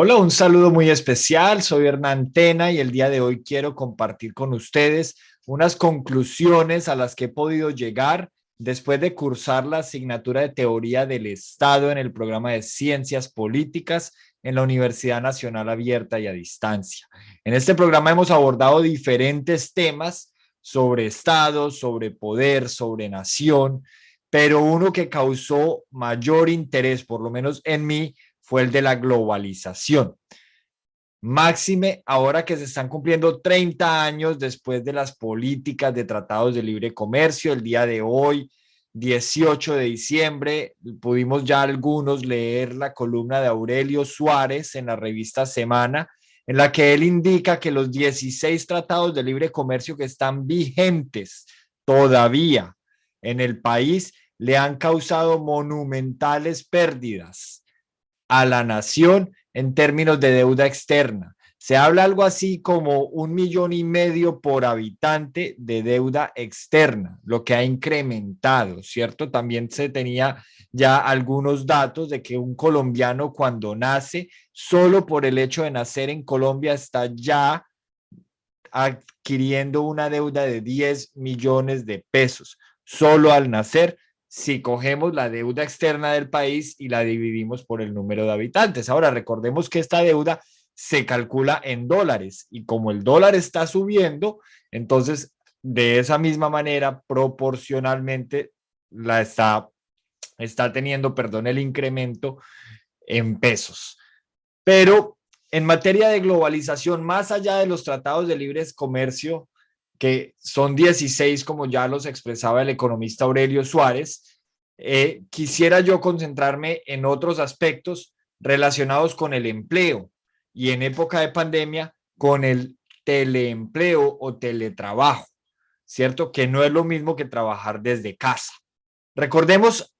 Hola, un saludo muy especial. Soy Hernán Tena y el día de hoy quiero compartir con ustedes unas conclusiones a las que he podido llegar después de cursar la asignatura de Teoría del Estado en el programa de Ciencias Políticas en la Universidad Nacional Abierta y a Distancia. En este programa hemos abordado diferentes temas sobre Estado, sobre poder, sobre nación, pero uno que causó mayor interés, por lo menos en mí, fue el de la globalización. Máxime, ahora que se están cumpliendo 30 años después de las políticas de tratados de libre comercio, el día de hoy, 18 de diciembre, pudimos ya algunos leer la columna de Aurelio Suárez en la revista Semana, en la que él indica que los 16 tratados de libre comercio que están vigentes todavía en el país le han causado monumentales pérdidas a la nación en términos de deuda externa. Se habla algo así como 1,5 millones por habitante de deuda externa, lo que ha incrementado, ¿cierto? También se tenía ya algunos datos de que un colombiano cuando nace, solo por el hecho de nacer en Colombia, está ya adquiriendo una deuda de 10 millones de pesos, solo al nacer, si cogemos la deuda externa del país y la dividimos por el número de habitantes. Ahora, recordemos que esta deuda se calcula en dólares y como el dólar está subiendo, entonces de esa misma manera, proporcionalmente, la está teniendo, perdón, el incremento en pesos. Pero en materia de globalización, más allá de los tratados de libre comercio, que son 16, como ya los expresaba el economista Aurelio Suárez, quisiera yo concentrarme en otros aspectos relacionados con el empleo y en época de pandemia con el teleempleo o teletrabajo, ¿cierto? Que no es lo mismo que trabajar desde casa. Recordemos,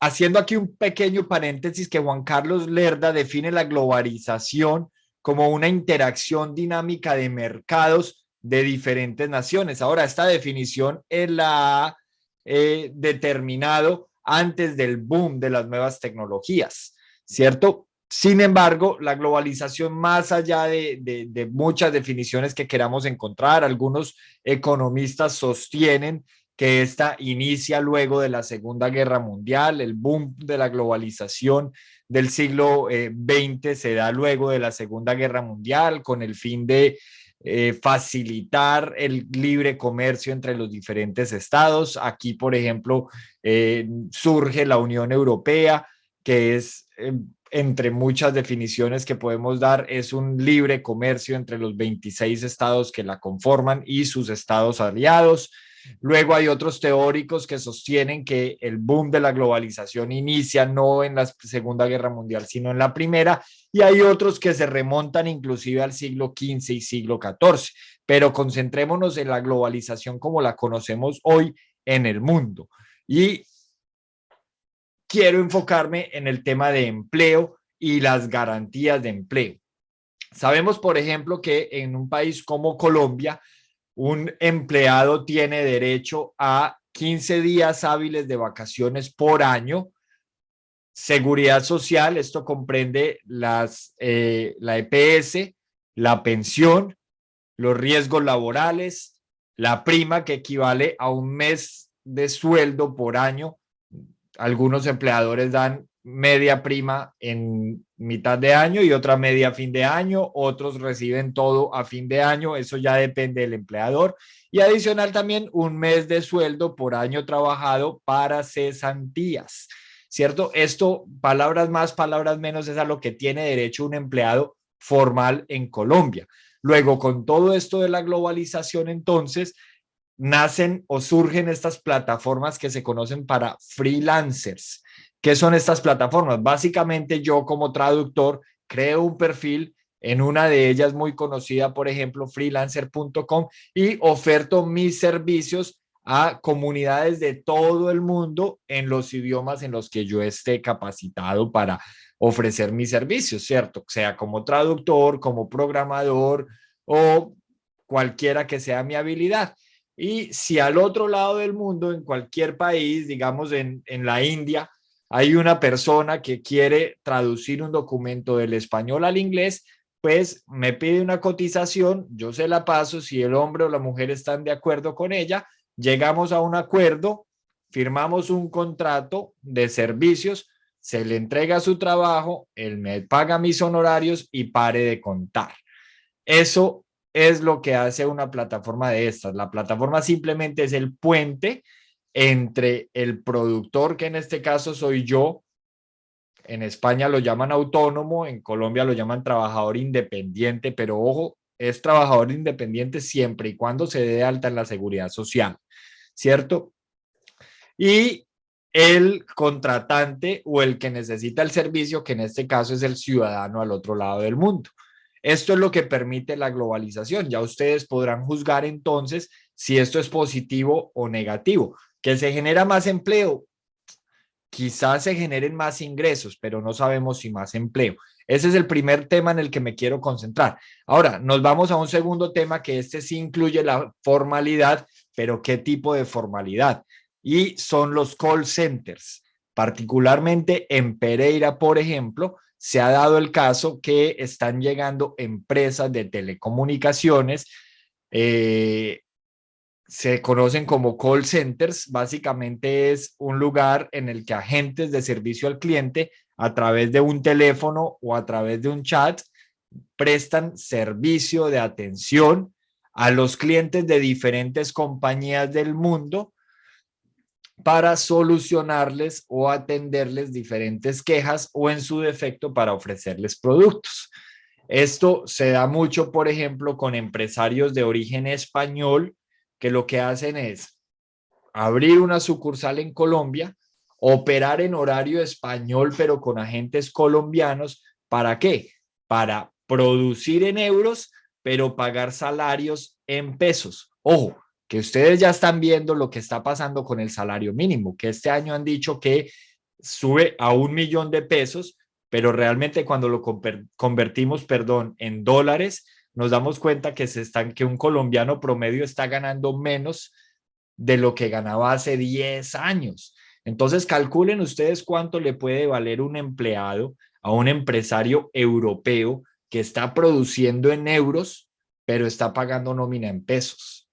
haciendo aquí un pequeño paréntesis, que Juan Carlos Lerda define la globalización como una interacción dinámica de mercados de diferentes naciones. Ahora, esta definición él la ha determinado antes del boom de las nuevas tecnologías, ¿cierto? Sin embargo, la globalización, más allá de muchas definiciones que queramos encontrar, algunos economistas sostienen que esta inicia luego de la Segunda Guerra Mundial, el boom de la globalización del siglo XX se da luego de la Segunda Guerra Mundial con el fin de facilitar el libre comercio entre los diferentes estados. Aquí, por ejemplo, surge la Unión Europea, que es, entre muchas definiciones que podemos dar, es un libre comercio entre los 26 estados que la conforman y sus estados aliados. Luego hay otros teóricos que sostienen que el boom de la globalización inicia no en la Segunda Guerra Mundial, sino en la Primera, y hay otros que se remontan inclusive al siglo XV y siglo XIV. Pero concentrémonos en la globalización como la conocemos hoy en el mundo. Y quiero enfocarme en el tema de empleo y las garantías de empleo. Sabemos, por ejemplo, que en un país como Colombia, un empleado tiene derecho a 15 días hábiles de vacaciones por año, seguridad social, esto comprende la EPS, la pensión, los riesgos laborales, la prima que equivale a un mes de sueldo por año. Algunos empleadores dan media prima en mitad de año y otra media a fin de año, otros reciben todo a fin de año, eso ya depende del empleador, y adicional también un mes de sueldo por año trabajado para cesantías, ¿cierto? Esto, palabras más, palabras menos, es a lo que tiene derecho un empleado formal en Colombia. Luego, con todo esto de la globalización, entonces, nacen o surgen estas plataformas que se conocen para freelancers. ¿Qué son estas plataformas? Básicamente yo como traductor creo un perfil en una de ellas muy conocida, por ejemplo, freelancer.com, y oferto mis servicios a comunidades de todo el mundo en los idiomas en los que yo esté capacitado para ofrecer mis servicios, ¿cierto? Sea como traductor, como programador o cualquiera que sea mi habilidad. Y si al otro lado del mundo, en cualquier país, digamos en la India, hay una persona que quiere traducir un documento del español al inglés, pues me pide una cotización, yo se la paso, si el hombre o la mujer están de acuerdo con ella, llegamos a un acuerdo, firmamos un contrato de servicios, se le entrega su trabajo, él me paga mis honorarios y pare de contar. Eso es lo que hace una plataforma de estas. La plataforma simplemente es el puente entre el productor, que en este caso soy yo. En España lo llaman autónomo, en Colombia lo llaman trabajador independiente, pero ojo, es trabajador independiente siempre y cuando se dé de alta en la seguridad social, ¿cierto? Y el contratante o el que necesita el servicio, que en este caso es el ciudadano al otro lado del mundo. Esto es lo que permite la globalización. Ya ustedes podrán juzgar entonces si esto es positivo o negativo. ¿Que se genera más empleo? Quizás se generen más ingresos, pero no sabemos si más empleo. Ese es el primer tema en el que me quiero concentrar. Ahora, nos vamos a un segundo tema, que este sí incluye la formalidad, pero ¿qué tipo de formalidad? Y son los call centers. Particularmente en Pereira, por ejemplo, se ha dado el caso que están llegando empresas de telecomunicaciones, se conocen como call centers. Básicamente es un lugar en el que agentes de servicio al cliente, a través de un teléfono o a través de un chat, prestan servicio de atención a los clientes de diferentes compañías del mundo para solucionarles o atenderles diferentes quejas, o en su defecto para ofrecerles productos. Esto se da mucho, por ejemplo, con empresarios de origen español, que lo que hacen es abrir una sucursal en Colombia, operar en horario español, pero con agentes colombianos. ¿Para qué? Para producir en euros, pero pagar salarios en pesos. Ojo, que ustedes ya están viendo lo que está pasando con el salario mínimo, que este año han dicho que sube a 1 millón de pesos, pero realmente cuando lo convertimos, perdón, en dólares, nos damos cuenta que un colombiano promedio está ganando menos de lo que ganaba hace 10 años. Entonces, calculen ustedes cuánto le puede valer un empleado a un empresario europeo que está produciendo en euros, pero está pagando nómina en pesos,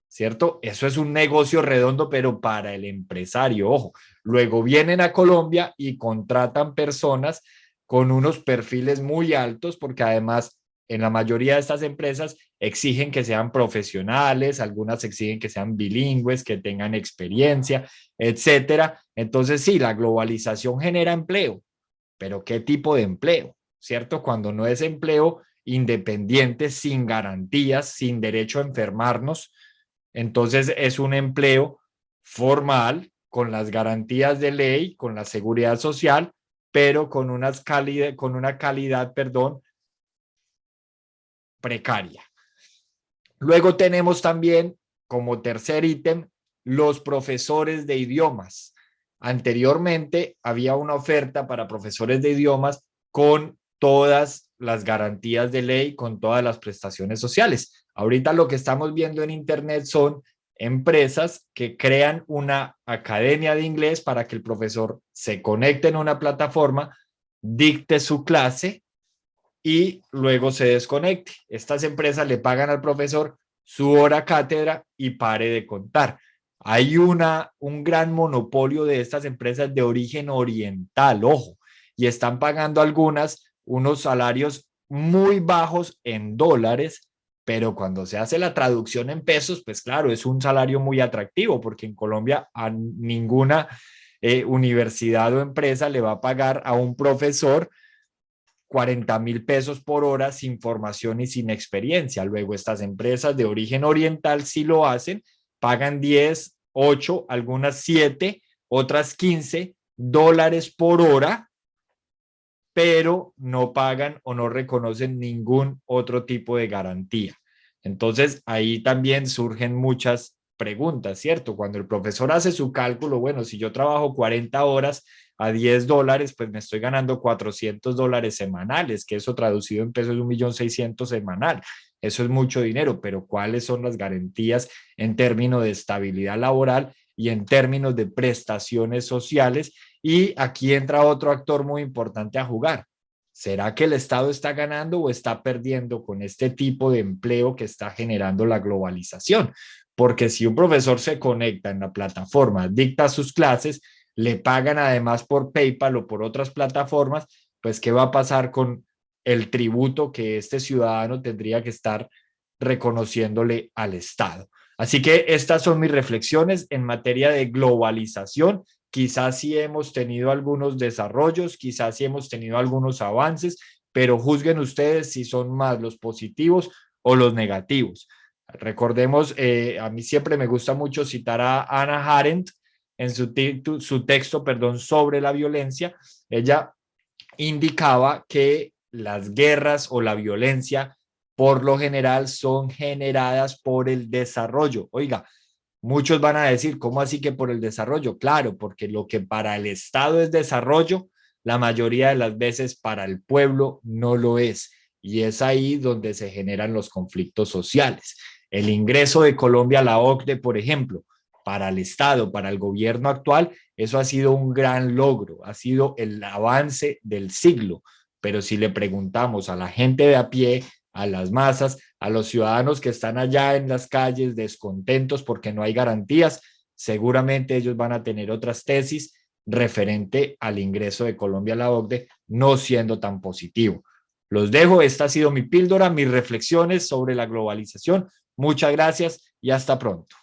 ¿cierto? Eso es un negocio redondo, pero para el empresario, ojo. Luego vienen a Colombia y contratan personas con unos perfiles muy altos, porque además en la mayoría de estas empresas exigen que sean profesionales, algunas exigen que sean bilingües, que tengan experiencia, etcétera. Entonces, sí, la globalización genera empleo, pero ¿qué tipo de empleo? ¿Cierto? Cuando no es empleo independiente, sin garantías, sin derecho a enfermarnos, entonces es un empleo formal, con las garantías de ley, con la seguridad social, pero con una calidad, perdón, precaria. Luego tenemos también, como tercer ítem, los profesores de idiomas. Anteriormente había una oferta para profesores de idiomas con todas las garantías de ley, con todas las prestaciones sociales. Ahorita lo que estamos viendo en Internet son empresas que crean una academia de inglés para que el profesor se conecte en una plataforma, dicte su clase y luego se desconecte. Estas empresas le pagan al profesor su hora cátedra y pare de contar. Hay un gran monopolio de estas empresas de origen oriental, ojo, y están pagando algunas unos salarios muy bajos en dólares, pero cuando se hace la traducción en pesos, pues claro, es un salario muy atractivo, porque en Colombia a ninguna universidad o empresa le va a pagar a un profesor 40.000 pesos por hora sin formación y sin experiencia. Luego estas empresas de origen oriental sí lo hacen, pagan 10, 8, algunas 7, otras 15 dólares por hora, pero no pagan o no reconocen ningún otro tipo de garantía. Entonces ahí también surgen muchas preguntas, ¿cierto? Cuando el profesor hace su cálculo, bueno, si yo trabajo 40 horas a 10 dólares, pues me estoy ganando 400 dólares semanales, que eso traducido en pesos es 1.600.000 semanal. Eso es mucho dinero, pero ¿cuáles son las garantías en términos de estabilidad laboral y en términos de prestaciones sociales? Y aquí entra otro actor muy importante a jugar. ¿Será que el Estado está ganando o está perdiendo con este tipo de empleo que está generando la globalización? Porque si un profesor se conecta en la plataforma, dicta sus clases, le pagan además por PayPal o por otras plataformas, pues ¿qué va a pasar con el tributo que este ciudadano tendría que estar reconociéndole al Estado? Así que estas son mis reflexiones en materia de globalización. Quizás sí hemos tenido algunos desarrollos, quizás sí hemos tenido algunos avances, pero juzguen ustedes si son más los positivos o los negativos. Recordemos, a mí siempre me gusta mucho citar a Hannah Arendt en su texto, perdón, sobre la violencia. Ella indicaba que las guerras o la violencia por lo general son generadas por el desarrollo. Oiga, muchos van a decir, ¿cómo así que por el desarrollo? Claro, porque lo que para el Estado es desarrollo, la mayoría de las veces para el pueblo no lo es. Y es ahí donde se generan los conflictos sociales. El ingreso de Colombia a la OCDE, por ejemplo, para el Estado, para el gobierno actual, eso ha sido un gran logro, ha sido el avance del siglo. Pero si le preguntamos a la gente de a pie, a las masas, a los ciudadanos que están allá en las calles descontentos porque no hay garantías, seguramente ellos van a tener otras tesis referente al ingreso de Colombia a la OCDE, no siendo tan positivo. Los dejo, esta ha sido mi píldora, mis reflexiones sobre la globalización. Muchas gracias y hasta pronto.